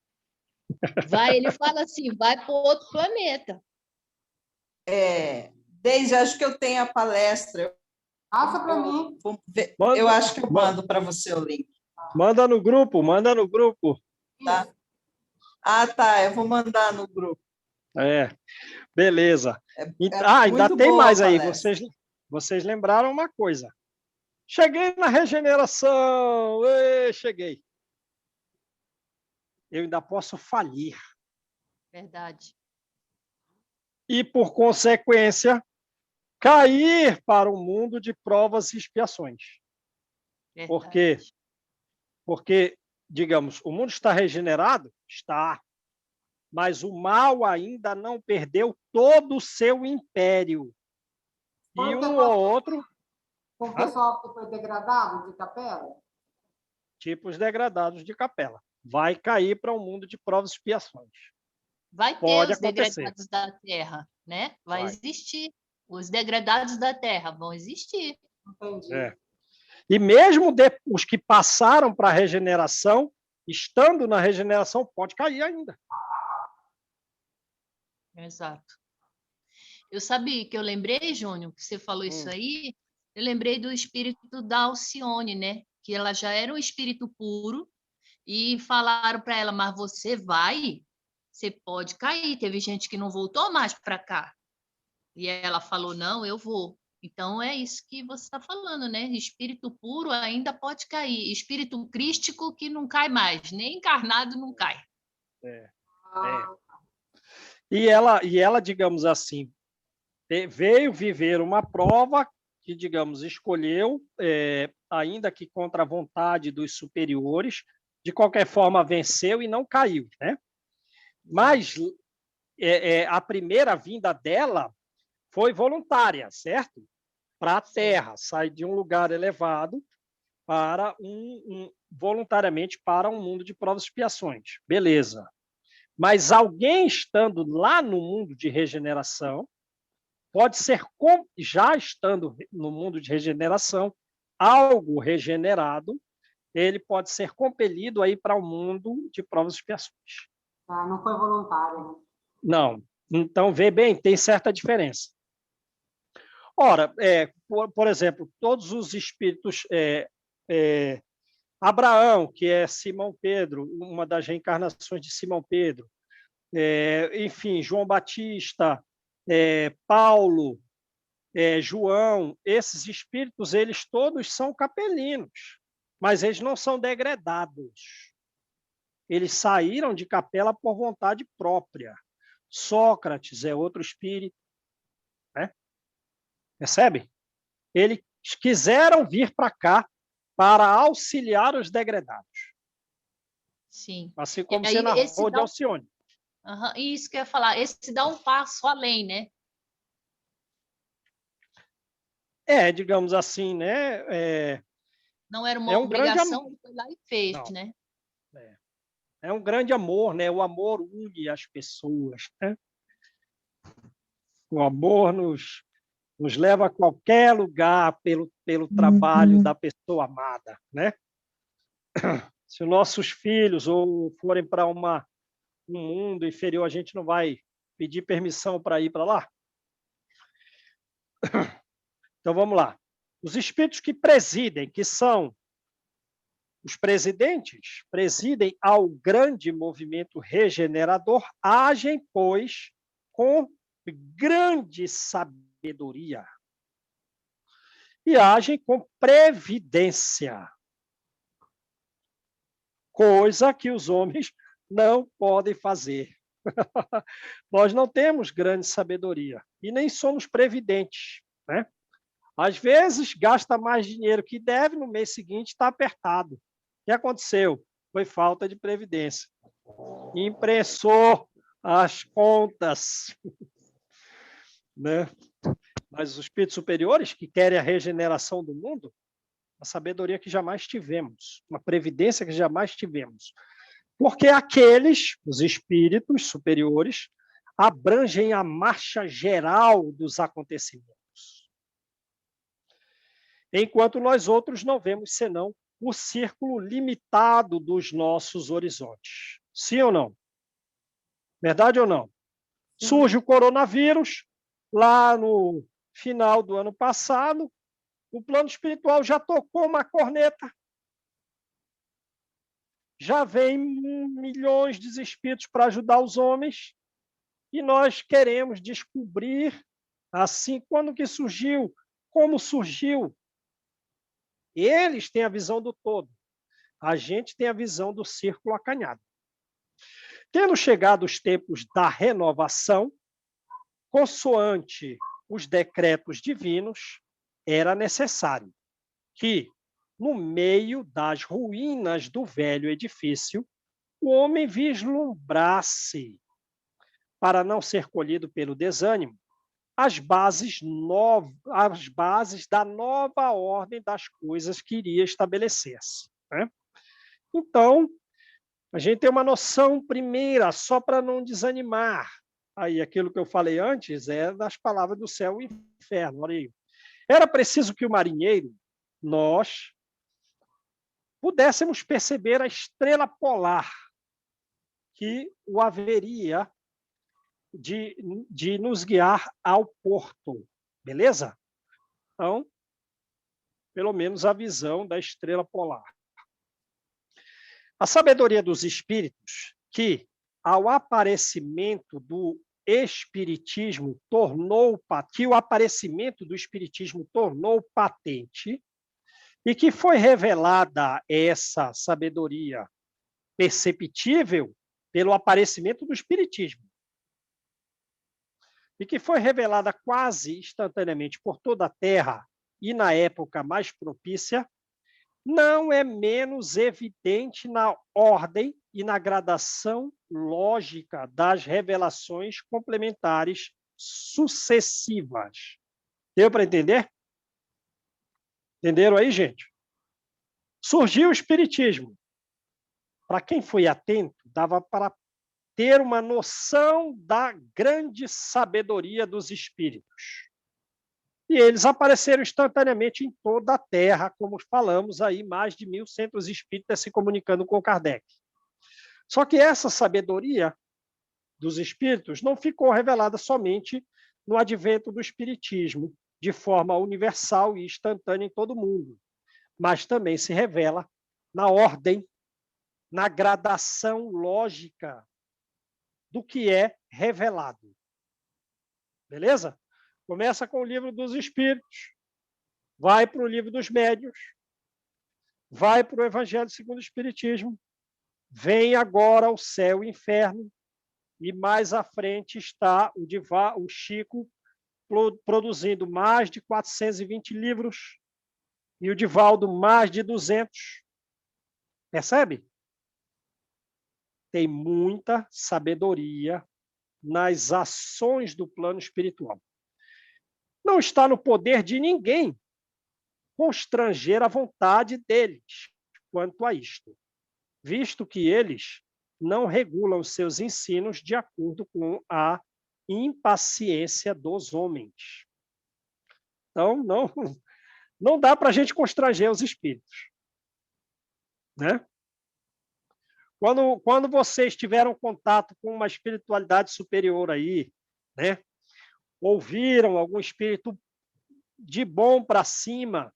ele fala assim, vai para outro planeta. Deise, acho que eu tenho a palestra. Passa para mim. Eu acho que eu mando para você o link. Manda no grupo. Tá. Tá, eu vou mandar no grupo. Beleza. Ainda tem mais aí. Vocês lembraram uma coisa. Cheguei na regeneração. Cheguei. Eu ainda posso falir. Verdade. E, por consequência, cair para um mundo de provas e expiações. Verdade. Por quê? Porque, digamos, o mundo está regenerado? Está. Mas o mal ainda não perdeu todo o seu império. E um ou outro... Com o pessoal que foi degradado de capela? Tipos degradados de capela. Vai cair para um mundo de provas e expiações. Vai ter os degradados da Terra, né? Vai existir. Os degradados da Terra vão existir. Entendi. E mesmo os que passaram para a regeneração, estando na regeneração, pode cair ainda. Exato. Eu sabia que eu lembrei, Júnior, que você falou isso aí, eu lembrei do espírito da Alcione, né? Que ela já era um espírito puro e falaram para ela, mas você pode cair. Teve gente que não voltou mais para cá. E ela falou, não, eu vou. Então, é isso que você está falando, né? Espírito puro ainda pode cair. Espírito crístico que não cai mais. Nem encarnado não cai. E ela, digamos assim, veio viver uma prova que, digamos, escolheu, ainda que contra a vontade dos superiores, de qualquer forma venceu e não caiu, né? Mas a primeira vinda dela foi voluntária, certo? Para a Terra, sai de um lugar elevado para voluntariamente para um mundo de provas e expiações. Beleza. Mas alguém estando lá no mundo de regeneração, pode ser, já estando no mundo de regeneração, algo regenerado, ele pode ser compelido a ir para o mundo de provas e expiações. Ah, não foi voluntário, né? Não. Então, vê bem, tem certa diferença. Ora, por exemplo, todos os espíritos... Abraão, que é Simão Pedro, uma das reencarnações de Simão Pedro, enfim, João Batista, Paulo, João, esses espíritos, eles todos são capelinos, mas eles não são degredados. Eles saíram de capela por vontade própria. Sócrates é outro espírito, né? Percebe? Eles quiseram vir para cá para auxiliar os degredados. Sim. Assim como aí você narrou esse de dá Alcione. Aham, isso que eu ia falar, esse dá um passo além, né? Digamos assim, né? Não era É uma um grande obrigação, amor. ele foi lá e fez, Não, né? é um grande amor, né? O amor une as pessoas, né? O amor nos leva a qualquer lugar pelo trabalho da pessoa amada, né? Se os nossos filhos ou forem para um mundo inferior, a gente não vai pedir permissão para ir para lá? Então, vamos lá. Os espíritos que presidem, que são os presidentes, presidem ao grande movimento regenerador, agem, pois, com grande sabedoria e agem com previdência, coisa que os homens não podem fazer. Nós não temos grande sabedoria e nem somos previdentes, né? Às vezes, gasta mais dinheiro que deve, no mês seguinte está apertado. O que aconteceu? Foi falta de previdência. Imprensou as contas. Né? Mas os espíritos superiores, que querem a regeneração do mundo, a sabedoria que jamais tivemos, uma previdência que jamais tivemos. Porque aqueles, os espíritos superiores, abrangem a marcha geral dos acontecimentos. Enquanto nós outros não vemos senão o círculo limitado dos nossos horizontes. Sim ou não? Verdade ou não? Surge o coronavírus, lá no final do ano passado, o plano espiritual já tocou uma corneta. Já vem milhões de espíritos para ajudar os homens, e nós queremos descobrir, assim, quando que surgiu, como surgiu. Eles têm a visão do todo. A gente tem a visão do círculo acanhado. Tendo chegado os tempos da renovação, consoante os decretos divinos, era necessário que, no meio das ruínas do velho edifício, o homem vislumbrasse, para não ser colhido pelo desânimo, as bases da nova ordem das coisas que iria estabelecer-se, né? Então, a gente tem uma noção primeira, só para não desanimar. Aí, aquilo que eu falei antes é das palavras do céu e inferno. Olha aí. Era preciso que o marinheiro, nós, pudéssemos perceber a estrela polar que o haveria de nos guiar ao porto, beleza? Então, pelo menos a visão da estrela polar. A sabedoria dos espíritos, que ao aparecimento do espiritismo que o aparecimento do espiritismo tornou patente, e que foi revelada essa sabedoria perceptível pelo aparecimento do espiritismo, e que foi revelada quase instantaneamente por toda a Terra e na época mais propícia, não é menos evidente na ordem e na gradação lógica das revelações complementares sucessivas. Deu para entender? Entenderam aí, gente? Surgiu o Espiritismo. Para quem foi atento, dava para ter uma noção da grande sabedoria dos espíritos. E eles apareceram instantaneamente em toda a Terra, como falamos aí, mais de 1.100 espíritas se comunicando com Kardec. Só que essa sabedoria dos espíritos não ficou revelada somente no advento do espiritismo, de forma universal e instantânea em todo mundo, mas também se revela na ordem, na gradação lógica do que é revelado. Beleza? Começa com o livro dos Espíritos, vai para o livro dos Médiuns, vai para o Evangelho segundo o Espiritismo, vem agora o Céu e o Inferno, e mais à frente está o Chico produzindo mais de 420 livros, e o Divaldo mais de 200. Percebe? Tem muita sabedoria nas ações do plano espiritual. Não está no poder de ninguém constranger a vontade deles quanto a isto, visto que eles não regulam seus ensinos de acordo com a impaciência dos homens. Então, não dá para a gente constranger os espíritos, né? Quando vocês tiveram contato com uma espiritualidade superior aí, né? Ouviram algum espírito de bom para cima,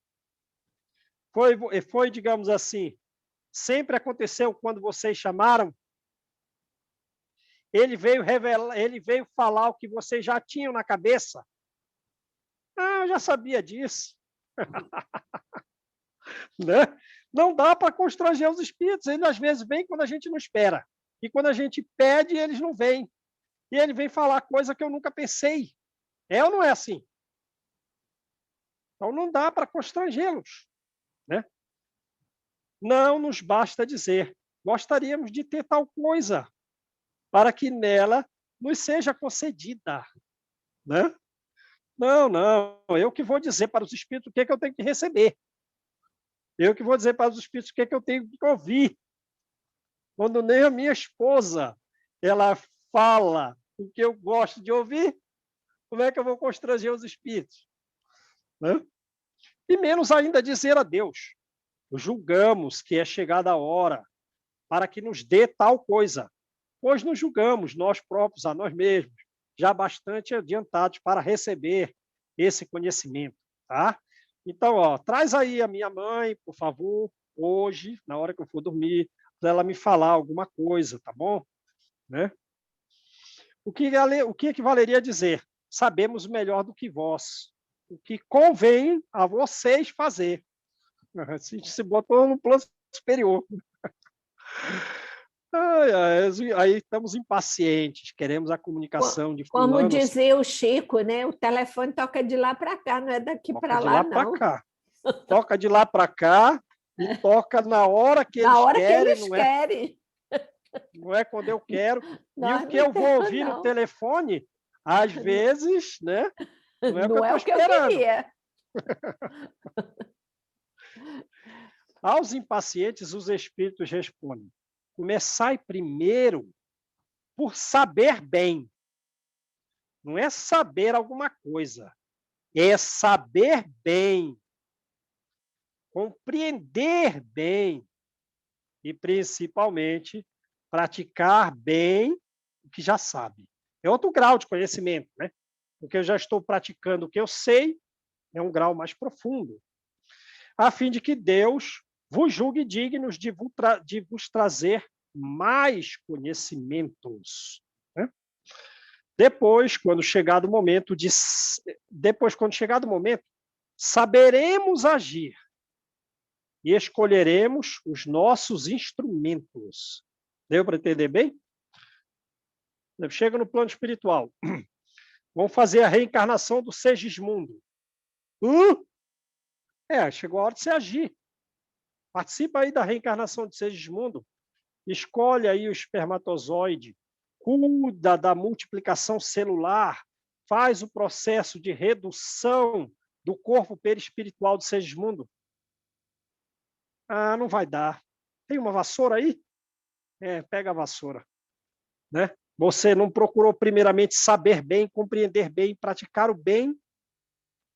foi, digamos assim, sempre aconteceu quando vocês chamaram, ele veio revelar, ele veio falar o que vocês já tinham na cabeça. Ah, eu já sabia disso. Né? Não dá para constranger os espíritos. Eles, às vezes, vêm quando a gente não espera. E quando a gente pede, eles não vêm. E ele vem falar coisa que eu nunca pensei. É ou não é assim? Então, não dá para constrangê-los. Né? Não nos basta dizer, gostaríamos de ter tal coisa, para que nela nos seja concedida. Né? Não. Eu que vou dizer para os espíritos o que é que eu tenho que receber. Eu que vou dizer para os espíritos o que é que eu tenho que ouvir. Quando nem a minha esposa ela fala o que eu gosto de ouvir, como é que eu vou constranger os espíritos? Né? E menos ainda dizer a Deus. Julgamos que é chegada a hora para que nos dê tal coisa, pois nos julgamos nós próprios a nós mesmos, já bastante adiantados para receber esse conhecimento. Tá? Então, traz aí a minha mãe, por favor, hoje, na hora que eu for dormir, para ela me falar alguma coisa, tá bom? Né? O que equivaleria a dizer? Sabemos melhor do que vós, o que convém a vocês fazer. Se botou no plano superior. Aí estamos impacientes, queremos a comunicação de fulano. Como dizia o Chico, né? O telefone toca de lá para cá, não é daqui para lá, não. Cá. Toca de lá para cá e toca na hora que eles querem. Que eles querem. Não é quando eu quero. E o que eu vou ouvir no telefone, às vezes, né? Não é o que eu estou esperando. Aos impacientes, os espíritos respondem: começai primeiro por saber bem. Não é saber alguma coisa, é saber bem, compreender bem e, principalmente, praticar bem o que já sabe. É outro grau de conhecimento, né? Porque eu já estou praticando o que eu sei, é um grau mais profundo, a fim de que Deus vos julgue dignos de vos trazer mais conhecimentos. Né? Depois, quando chegado o momento, saberemos agir e escolheremos os nossos instrumentos. Deu para entender bem? Chega no plano espiritual. Vamos fazer a reencarnação do Segismundo. Chegou a hora de você agir. Participa aí da reencarnação de Segismundo. Escolhe aí o espermatozoide. Cuida da multiplicação celular. faz o processo de redução do corpo perispiritual do Segismundo? Ah, não vai dar. Tem uma vassoura aí? Pega a vassoura. Né? Você não procurou primeiramente saber bem, compreender bem, praticar o bem,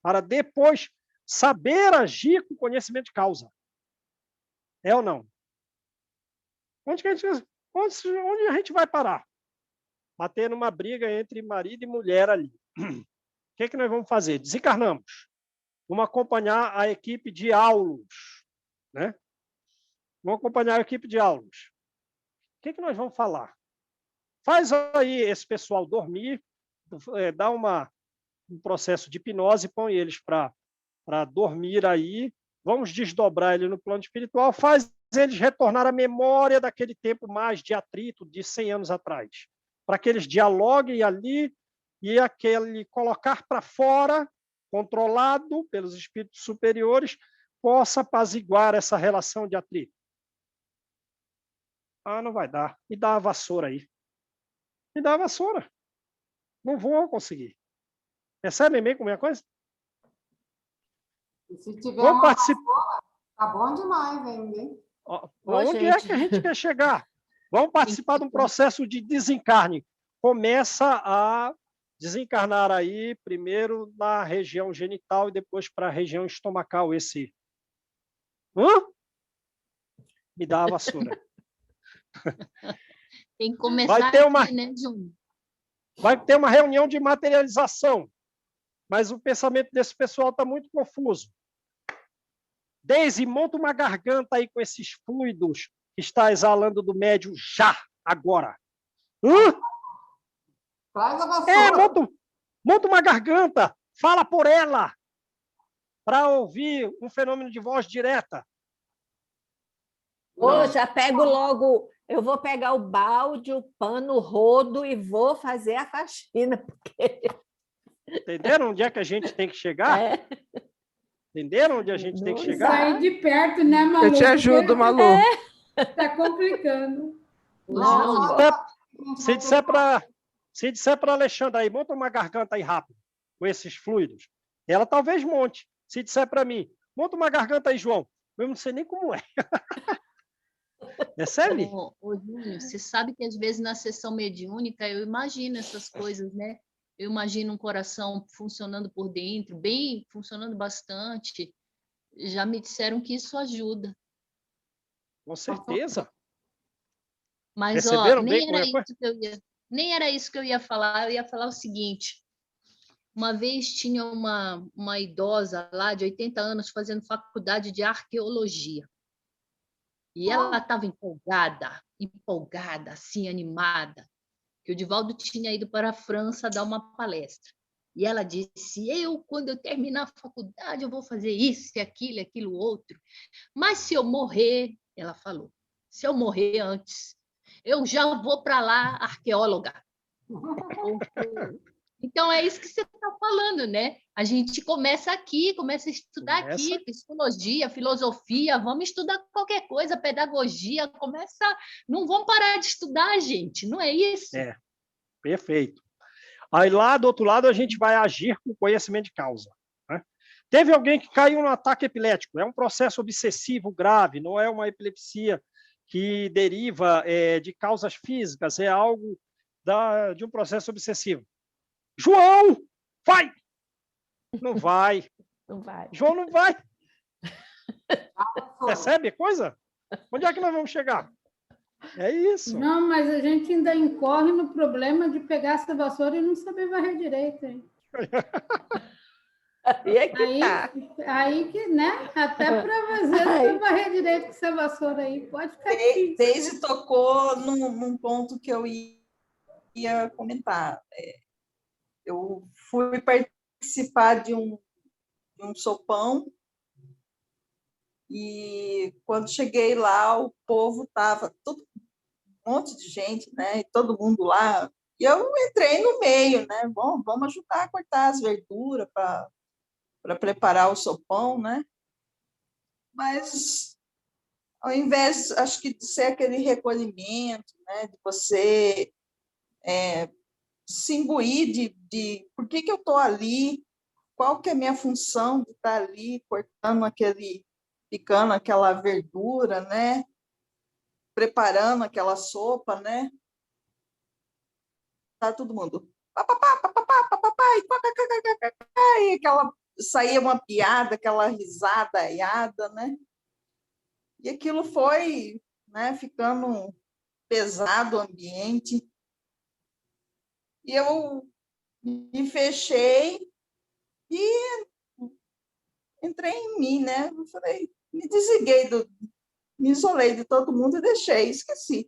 para depois saber agir com conhecimento de causa. É ou não? Onde a gente vai parar? Bater numa briga entre marido e mulher ali. O que nós vamos fazer? Desencarnamos. Vamos acompanhar a equipe de aulos. Né? Vamos acompanhar a equipe de aulos. O que nós vamos falar? Faz aí esse pessoal dormir, dá um processo de hipnose, põe eles para dormir aí, vamos desdobrar ele no plano espiritual, faz eles retornar à memória daquele tempo mais de atrito de 100 anos atrás, para que eles dialoguem ali e aquele colocar para fora, controlado pelos espíritos superiores, possa apaziguar essa relação de atrito. Ah, não vai dar. Me dá a vassoura aí. Me dá a vassoura. Não vou conseguir. Percebem bem como é a coisa? E se tiver Vou uma participar. vassoura, tá bom demais ainda, hein? Onde é que a gente quer chegar? Vamos participar de um processo de desencarne. Começa a desencarnar aí, primeiro na região genital e depois para a região estomacal. Esse. Me dá a vassoura. Tem que começar aqui, né, Júnior? Vai ter uma reunião de materialização, mas o pensamento desse pessoal está muito confuso. Deise, monta uma garganta aí com esses fluidos que está exalando do médium já, agora. Traz a vassoura. Monta uma garganta, fala por ela, para ouvir um fenômeno de voz direta. Já pego logo, eu vou pegar o balde, o pano, o rodo e vou fazer a faxina. Porque... Entenderam onde é que a gente tem que chegar? Entenderam onde a gente tem que chegar? Sair de perto, né, Malu? Eu te ajudo, Malu. Está complicando. Se disser para Alexandra aí, monta uma garganta aí rápido, com esses fluidos, ela talvez monte. Se disser para mim, monta uma garganta aí, João, eu não sei nem como é. Percebe? Ô, Júnior, você sabe que às vezes na sessão mediúnica eu imagino essas coisas, né? Eu imagino um coração funcionando por dentro, funcionando bastante. Já me disseram que isso ajuda. Com certeza. Mas, nem era isso que eu ia falar. Eu ia falar o seguinte. Uma vez tinha uma idosa lá de 80 anos fazendo faculdade de arqueologia. E ela estava empolgada, assim, animada, que o Divaldo tinha ido para a França dar uma palestra. E ela disse, quando eu terminar a faculdade, eu vou fazer isso, aquilo, outro. Mas se eu morrer, ela falou, se eu morrer antes, eu já vou para lá, arqueóloga. Então, é isso que você está falando, né? A gente começa aqui, começa a estudar aqui, psicologia, filosofia, vamos estudar qualquer coisa, pedagogia, não vamos parar de estudar, gente, não é isso? Perfeito. Aí lá do outro lado a gente vai agir com conhecimento de causa. Né? Teve alguém que caiu no ataque epilético, é um processo obsessivo grave, não é uma epilepsia que deriva de causas físicas, é algo de um processo obsessivo. João, vai! Não vai. Não vai. João não vai. Percebe a coisa? Onde é que nós vamos chegar? É isso. Não, mas a gente ainda incorre no problema de pegar essa vassoura e não saber varrer direito. Hein? Aí que, né? Até para você varrer direito com essa vassoura aí, pode ficar difícil. Deise tocou num ponto que eu ia comentar. Eu fui participar de um sopão e quando cheguei lá, o povo estava um monte de gente, né? E todo mundo lá. E eu entrei no meio, né? Bom, vamos ajudar a cortar as verduras para preparar o sopão, né? Mas, ao invés, acho que de ser aquele recolhimento, né? De você se imbuir de por que eu estou ali, qual que é a minha função de estar ali picando aquela verdura, né? Preparando aquela sopa, né? Tá todo mundo papapá, papapá, papapá, e aquela saía uma piada, aquela risada aiada, né? E aquilo foi, né, ficando pesado o ambiente. E eu me fechei e entrei em mim, né? Eu falei, me isolei de todo mundo e deixei, esqueci.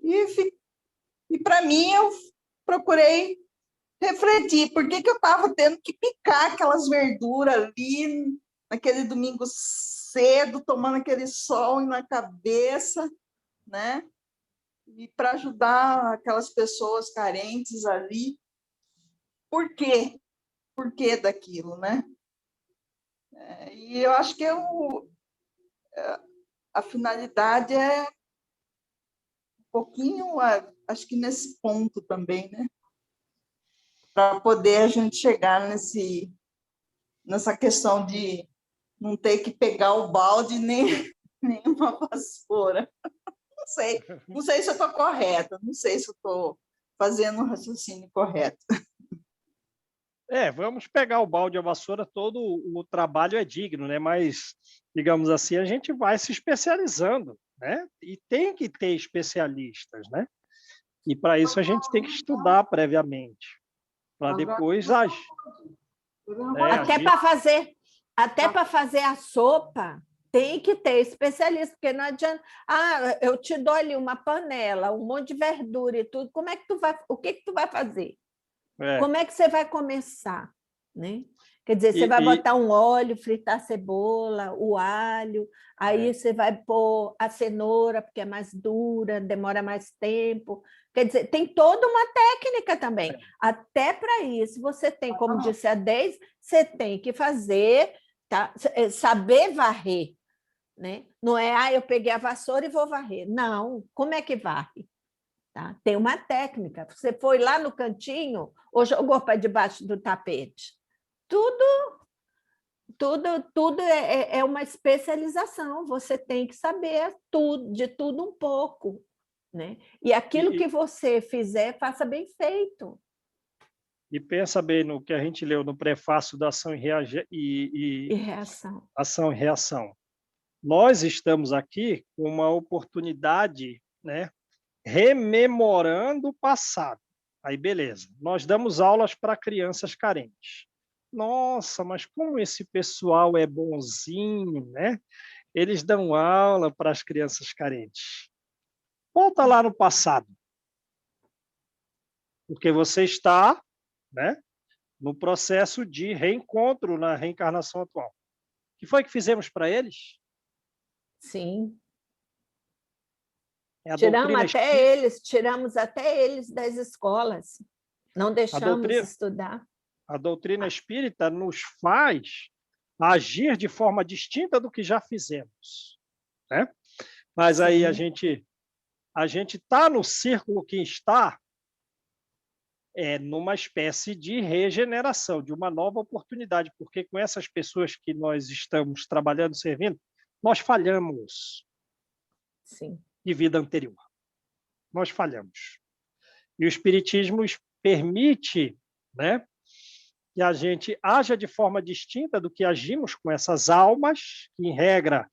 E para mim, eu procurei refletir por que eu estava tendo que picar aquelas verduras ali, naquele domingo cedo, tomando aquele sol na cabeça, né? E para ajudar aquelas pessoas carentes ali. Por quê? Por que daquilo, né? E eu acho que a finalidade é um pouquinho, acho que nesse ponto também, né? Para poder a gente chegar nessa questão de não ter que pegar o balde nem uma vassoura. Não sei se eu estou correta, não sei se eu estou fazendo um raciocínio correto. Vamos pegar o balde e a vassoura, todo o trabalho é digno, né? Mas, digamos assim, a gente vai se especializando, né? E tem que ter especialistas, né? E para isso a gente tem que estudar previamente, para depois agir. Até para fazer a sopa, tem que ter especialista, porque não adianta. Eu te dou ali uma panela, um monte de verdura e tudo. Como é que o que tu vai fazer? Como é que você vai começar? Né? Quer dizer, você vai botar um óleo, fritar a cebola, o alho, aí você vai pôr a cenoura, porque é mais dura, demora mais tempo. Quer dizer, tem toda uma técnica também. Até para isso, você tem, como disse a Deise, você tem que fazer, tá? Saber varrer. Né? Não é, eu peguei a vassoura e vou varrer. Não, como é que varre? Tá? Tem uma técnica. Você foi lá no cantinho ou jogou para debaixo do tapete? Tudo é uma especialização. Você tem que saber de tudo um pouco. Né? E aquilo que você fizer, faça bem feito. E pensa bem no que a gente leu no prefácio da Ação e Reação. Ação e Reação. Nós estamos aqui com uma oportunidade, né, rememorando o passado. Aí, beleza. Nós damos aulas para crianças carentes. Nossa, mas como esse pessoal é bonzinho, né? Eles dão aula para as crianças carentes. Volta lá no passado. Porque você está, né, no processo de reencontro na reencarnação atual. O que foi que fizemos para eles? Sim. Tiramos até eles das escolas. Não deixamos estudar. A doutrina espírita nos faz agir de forma distinta do que já fizemos, né? Mas aí a gente está no círculo que está numa espécie de regeneração, de uma nova oportunidade, porque com essas pessoas que nós estamos trabalhando, servindo, nós falhamos. Sim. De vida anterior. Nós falhamos. E o Espiritismo permite, né, que a gente haja de forma distinta do que agimos com essas almas, que, em regra,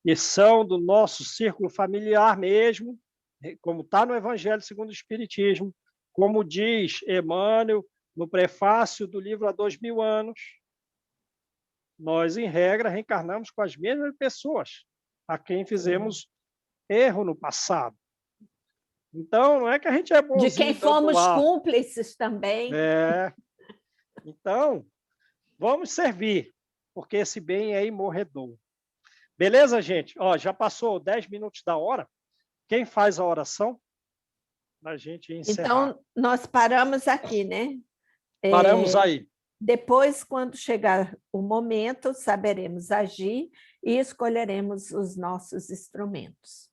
e são do nosso círculo familiar mesmo, como está no Evangelho segundo o Espiritismo, como diz Emmanuel no prefácio do livro Há 2000 anos, nós, em regra, reencarnamos com as mesmas pessoas a quem fizemos erro no passado. Então, não é que a gente é bonzinho. De quem fomos cúmplices também. Então, vamos servir, porque esse bem é imorredor. Beleza, gente? Já passou 10 minutos da hora. Quem faz a oração? A gente encerrar. Então, nós paramos aqui, né? Paramos aí. Depois, quando chegar o momento, saberemos agir e escolheremos os nossos instrumentos.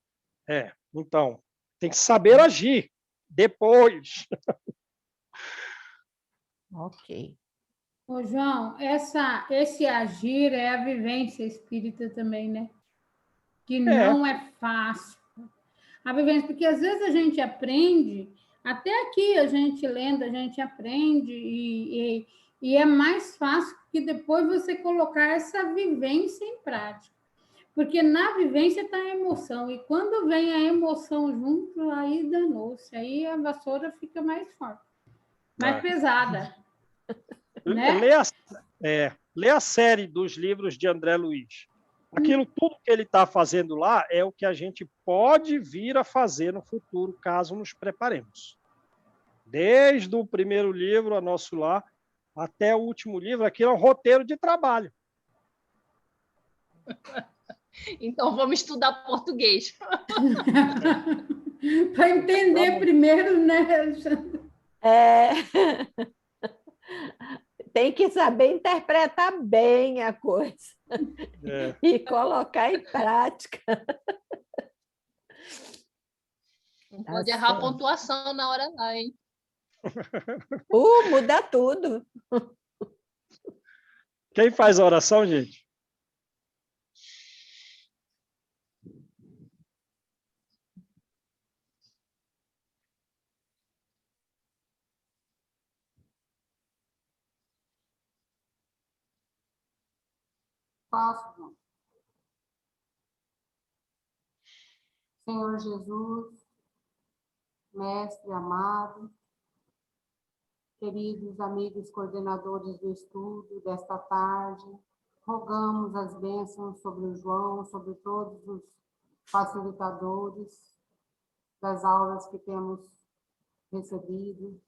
Então, tem que saber agir depois. Ok. Ô, João, esse agir é a vivência espírita também, né? Que não é fácil. A vivência, porque às vezes a gente aprende, até aqui a gente lendo, a gente aprende, e é mais fácil que depois você colocar essa vivência em prática. Porque na vivência está a emoção, e quando vem a emoção junto, aí danou-se, aí a vassoura fica mais forte, mais pesada. Né? Lê a série dos livros de André Luiz. Aquilo tudo que ele está fazendo lá é o que a gente pode vir a fazer no futuro, caso nos preparemos. Desde o primeiro livro, A Nosso Lar, até o último livro, aquilo é um roteiro de trabalho. Então, vamos estudar português. Para entender primeiro, né, Alexandre? Tem que saber interpretar bem a coisa e colocar em prática. Não pode errar a pontuação na hora lá, hein? Muda tudo. Quem faz a oração, gente? Faço. Senhor Jesus, mestre amado, queridos amigos coordenadores do estudo desta tarde, rogamos as bênçãos sobre o João, sobre todos os facilitadores das aulas que temos recebido.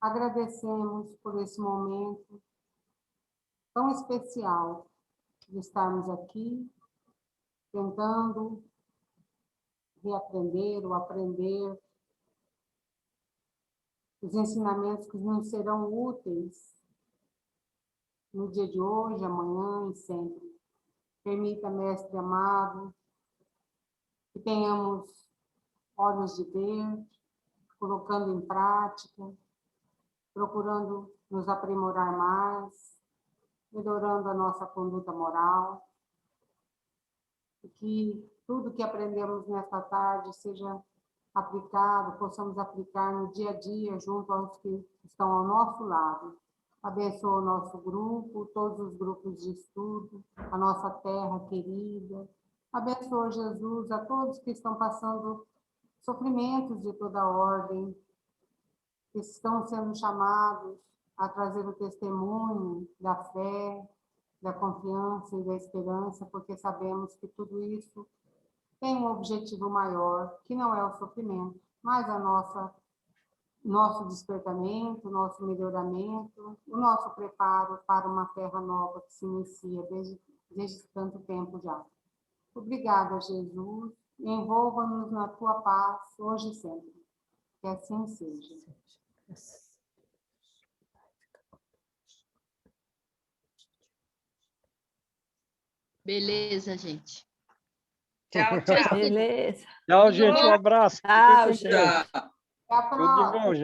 Agradecemos por esse momento tão especial de estarmos aqui, tentando reaprender ou aprender os ensinamentos que nos serão úteis no dia de hoje, amanhã e sempre. Permita, mestre amado, que tenhamos olhos de ver, colocando em prática, procurando nos aprimorar mais, melhorando a nossa conduta moral, e que tudo que aprendemos nesta tarde seja aplicado, possamos aplicar no dia a dia junto aos que estão ao nosso lado. Abençoa o nosso grupo, todos os grupos de estudo, a nossa terra querida. Abençoa, Jesus, a todos que estão passando sofrimentos de toda ordem, que estão sendo chamados a trazer o testemunho da fé, da confiança e da esperança, porque sabemos que tudo isso tem um objetivo maior, que não é o sofrimento, mas nosso despertamento, nosso melhoramento, o nosso preparo para uma terra nova que se inicia desde tanto tempo já. Obrigada, Jesus. Envolva-nos na tua paz, hoje e sempre. Que assim seja. Beleza, gente. Tchau, tchau. Beleza. Tchau, gente. Um abraço. Tchau, gente. Até a Tudo de próxima. bom, gente.